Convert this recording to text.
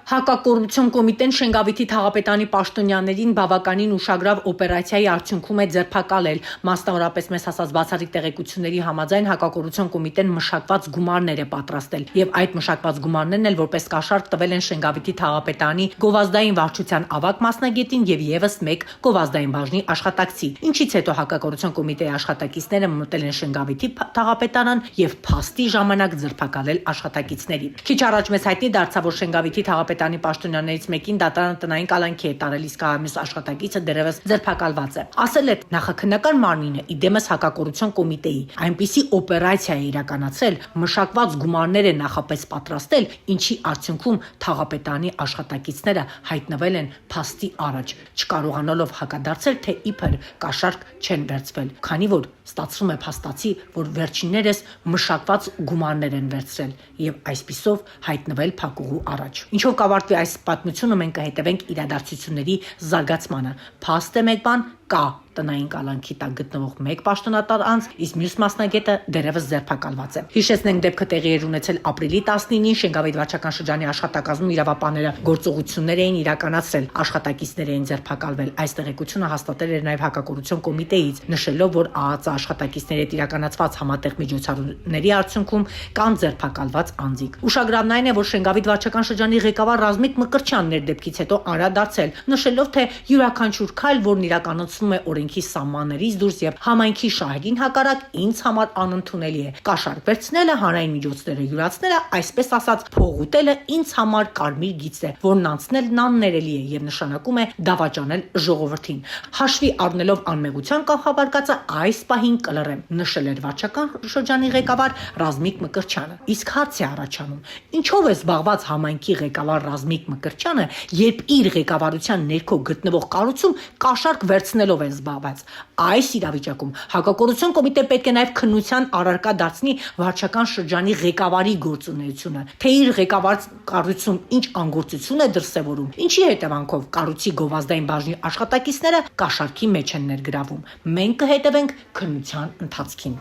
Հակակոռուպցիոն կոմիտեն Շենգավիթի թաղապետանի պաշտոնյաներին բավականին ուշագրավ օպերացիայի արդյունքում է ձերբակալել։ Մասնավորապես մեզ հասած բացառիկ տեղեկությունների համաձայն հակակոռուպցիոն կոմիտեն մշակված գումարներ է պատրաստել եւ այդ մշակված գումարներն էլ որպես կաշառք տվել են Շենգավիթի թաղապետանի գովազդային վարչության ավագ մասնագետին եւ եւս մեկ գովազդային բաժնի աշխատակցի, ինչից հետո հակակոռուպցիոն կոմիտեի աշխատակիցները մտել են Շենգավիթի թաղապետարան եւ փաստի ժամանակ ձերբակալել աշխատակիցներին։ Քիչ առաջ մեզ հայտնի դարձավ, որ Շենգավիթի թաղապետանի պաշտոնյաներից մեկին դատարանը տնային կալանքի է տարել, իսկ մյուս աշխատակիցը դեռևս ձերբակալված է։ Ասել է նախաքննական մարմինը իդեմս հակակոռուպցիոն կոմիտեի այնպիսի օպերացիա է իրականացրել, մշակված գումարներ է նախապես պատրաստել, ինչի արդյունքում թաղապետանի աշխատակիցները հայտնվել են փաստի առաջ, չկարողանալով հակադարձել, թե իբր կաշառք չեն վերցվել, քանի որ ստացվում է փաստացի, որ վերջիններս մշակված գումարներ են վերցրել եւ այսպիսով հայտնվել փակուղու առաջ։ Ինչով կավարտվի այս պատմությունը, մենք կհետևենք իրադարձությունների զարգացմանը։ Փաստ է մեկ բան, կա տնային կալանքի տակ գտնվող մեկ պաշտոնատար անձ, իսկ մյուս մասնագետը դեռևս ձերբակալված է։ Հիշեցնենք, դեպքը տեղի էր ունեցել ապրիլի 19-ին Շենգավիթ վարչական շրջանի աշխատակազմում իրավապահները գործողություններ էին իրականացրել, աշխատակիցներ էին ձերբակալվել։ Այս տեղեկությունը հաստատել էր նաև հակակոռուպցիոն կոմիտեից, նշելով, որ ԱԱԾ աշխատակիցների հետ իրականացված համատեղ միջոցառումների արդյունքում կան ձերբակալված անձիկ։ Ուշագրավն այն է, որ Շենգավիթ վարչական շրջանի ղեկավար Ռազմիկ Մկրտչյանն էր դեպքից հետո անդրադարձել, նշելով, թե յուրաքանչյուր քայլ, որն իրականացնում է օրենքի սահմաններից դուրս եւ համայնքի շահերին հակառակ, ինձ համար անընդունելի է։ Կաշառք վերցնելը, հանրային միջոցները յուրացնելը, այսպես ասած, փողուտելը ինձ համար կարմիր գիծ է, որն անցնելն աններելի է եւ նշանակում է դավաճանել ժողովրդին։ Հաշվի առնելով անմեղության կանխավարկածը, այս պահին կլռեմ, նշել էր վարչական շրջանի ղեկավար Ռազմիկ Մկրտչյանը։ Իսկ հարց է առաջանում. ինչով է զբաղված համայնքի ղեկավար Ռազմիկ Մկրտչյանը, երբ իր ղեկավարության ներքո գտնվող կառույցում կաշառք վերցնելով է զբաղված։ Այս իրավիճակում հակակոռուպցիոն կոմիտեն պետք է նաև քննության առարկա դարձնի վարչական շրջանի ղեկավարի գործունեությունը, թե իր ղեկավար կառույցում ինչ անգործություն է դրսևորում, ինչի հետևանքով կառույցի գովազդային բաժնի աշխատակիցները կաշառքի մեջ են ներգրավում։ Մենք կհետևենք քննության ընթացքին։